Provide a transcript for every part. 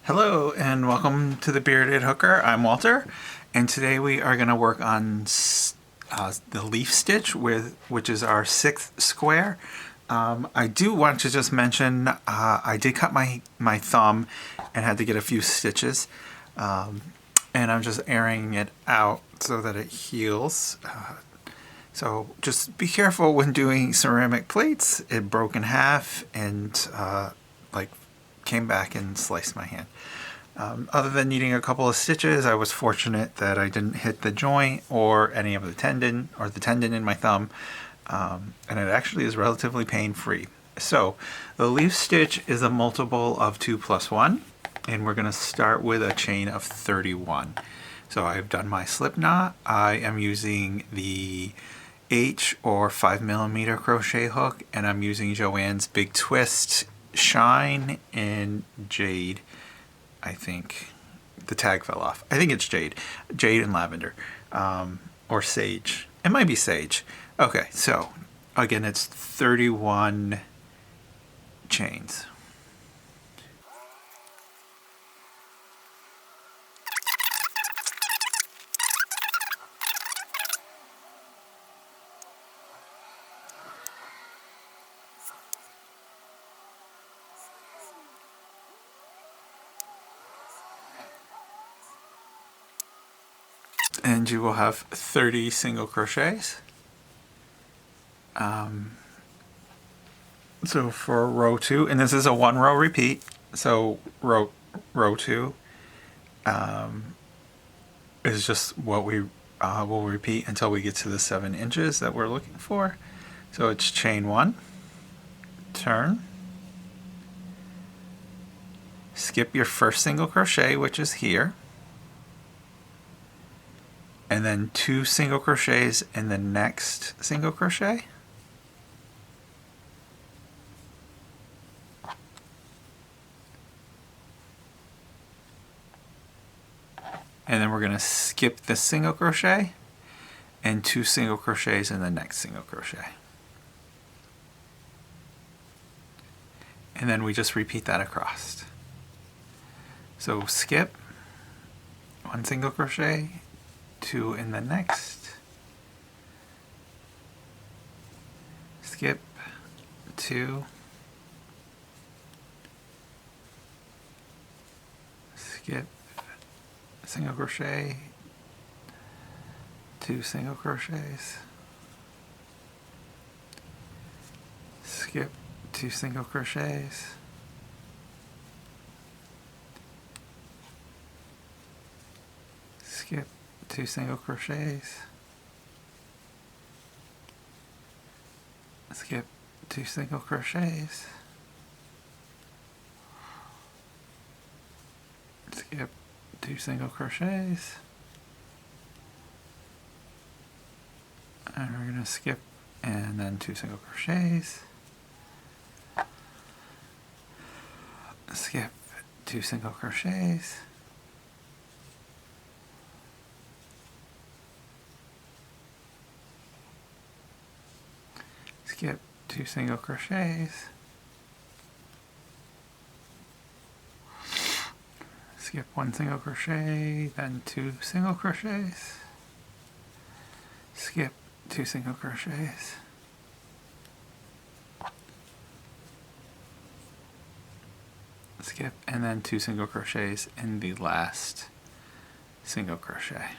Hello and welcome to the Bearded Hooker. I'm Walter, and today we are going to work on the leaf stitch, which is our 6th square. I do want to just mention I did cut my thumb and had to get a few stitches, and I'm just airing it out so that it heals. So just be careful when doing ceramic plates. It broke in half and came back and sliced my hand. Other than needing a couple of stitches, I was fortunate that I didn't hit the joint or any of the tendon in my thumb, and it actually is relatively pain-free. So the leaf stitch is a multiple of 2 plus 1, and we're going to start with a chain of 31. So I've done my slip knot. I am using the H or 5mm crochet hook, and I'm using Joann's Big Twist Shine in Jade. I think the tag fell off. I think it's Jade and Lavender, or Sage. It might be Sage. Okay, so again, it's 31 chains. And you will have 30 single crochets. So for row 2, and this is a 1-row repeat, so row 2 is just what we will repeat until we get to the 7 inches that we're looking for. So it's chain 1, turn, skip your first single crochet, which is here, and then 2 single crochets in the next single crochet, and then we're going to skip the single crochet and 2 single crochets in the next single crochet, and then we just repeat that across. So skip 1 single crochet, 2 in the next, skip 2, skip single crochet, 2 single crochets, skip 2 single crochets, skip 2 single crochets, skip 2 single crochets, skip 2 single crochets, and we're going to skip and then 2 single crochets, skip 2 single crochets, skip 2 single crochets, skip 1 single crochet, then 2 single crochets, skip 2 single crochets, skip and then 2 single crochets in the last single crochet.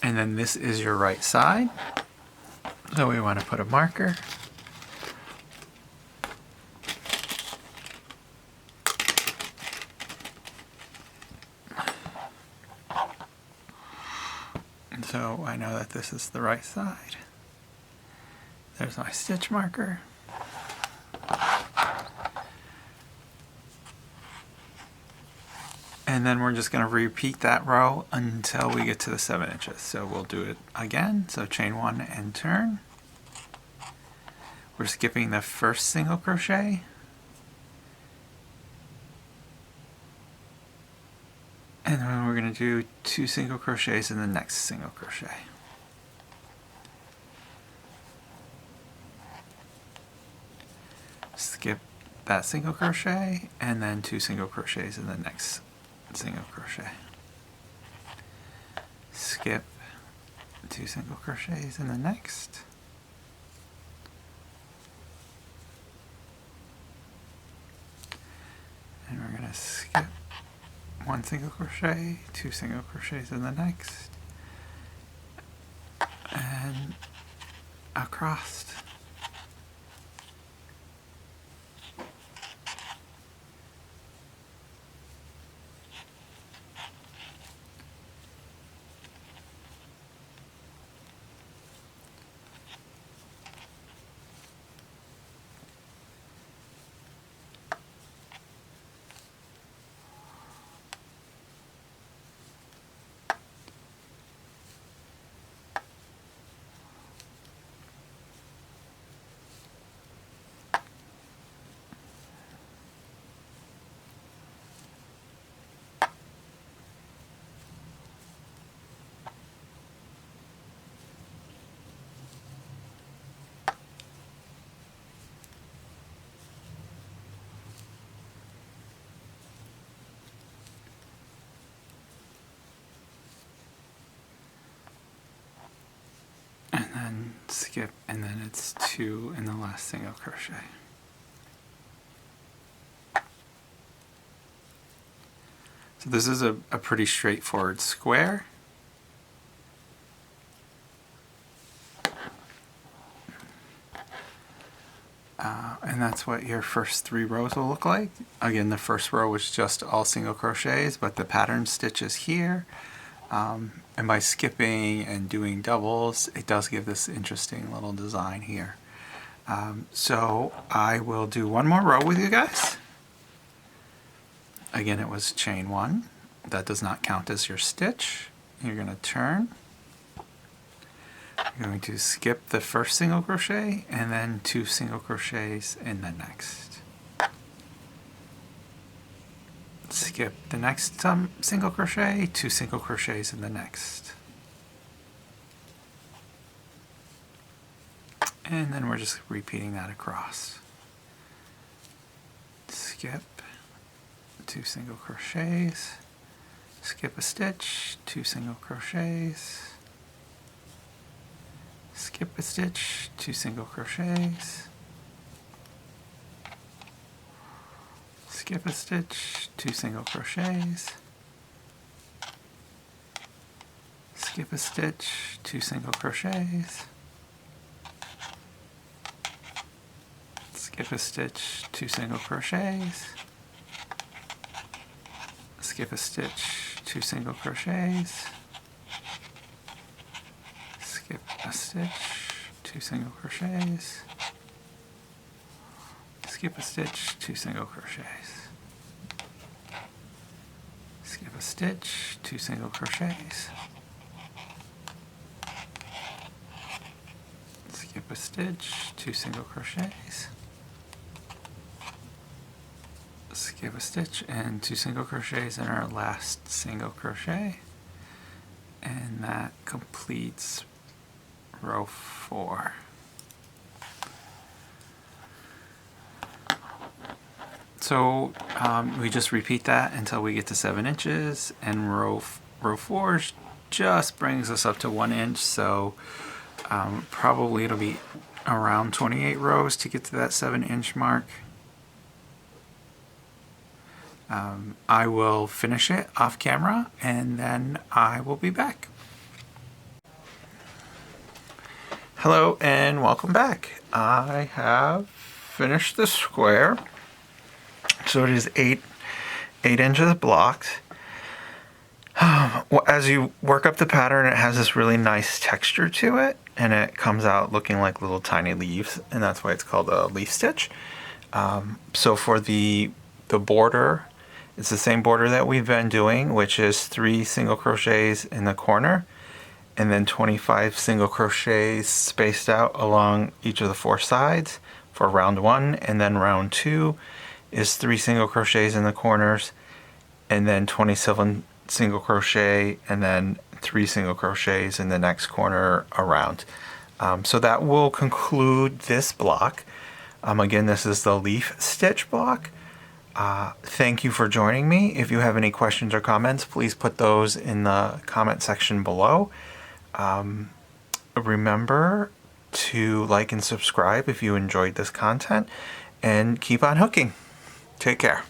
And then this is your right side. So we want to put a marker. And so I know that this is the right side. There's my stitch marker. And then we're just going to repeat that row until we get to the 7 inches. So we'll do it again. So chain 1 and turn. We're skipping the first single crochet. And then we're going to do 2 single crochets in the next single crochet. skip that single crochet, and then 2 single crochets in the next single crochet. Skip 2 single crochets in the next. And we're going to skip 1 single crochet, 2 single crochets in the next, and across. And then skip, and then it's 2 in the last single crochet. So this is a pretty straightforward square. And that's what your first 3 rows will look like. Again, the first row was just all single crochets, but the pattern stitch is here. And by skipping and doing doubles, it does give this interesting little design here. So I will do one more row with you guys. Again, it was chain 1. That does not count as your stitch. You're going to turn. You're going to skip the first single crochet and then 2 single crochets in the next. Skip the next single crochet, 2 single crochets in the next. And then we're just repeating that across. Skip 2 single crochets, skip a stitch, 2 single crochets, skip a stitch, 2 single crochets, skip a stitch, 2 single crochets, skip a stitch, 2 single crochets, skip a stitch, 2 single crochets, skip a stitch, 2 single crochets, skip a stitch, 2 single crochets, skip a stitch, 2 single crochets, skip a stitch, 2 single crochets, skip a stitch, 2 single crochets, skip a stitch and 2 single crochets in our last single crochet, and that completes row 4. So we just repeat that until we get to 7 inches, and row 4 just brings us up to 1 inch, so probably it'll be around 28 rows to get to that 7-inch mark. I will finish it off camera and then I will be back. Hello and welcome back. I have finished the square. So it is 8 inches blocked. As you work up the pattern, it has this really nice texture to it, and it comes out looking like little tiny leaves, and that's why it's called a leaf stitch. So for the border, it's the same border that we've been doing, which is 3 single crochets in the corner and then 25 single crochets spaced out along each of the 4 sides for round 1, and then round 2 is 3 single crochets in the corners and then 27 single crochet and then 3 single crochets in the next corner around. So that will conclude this block. Again, this is the leaf stitch block. Thank you for joining me. If you have any questions or comments, please put those in the comment section below. Remember to like and subscribe if you enjoyed this content, and keep on hooking. Take care.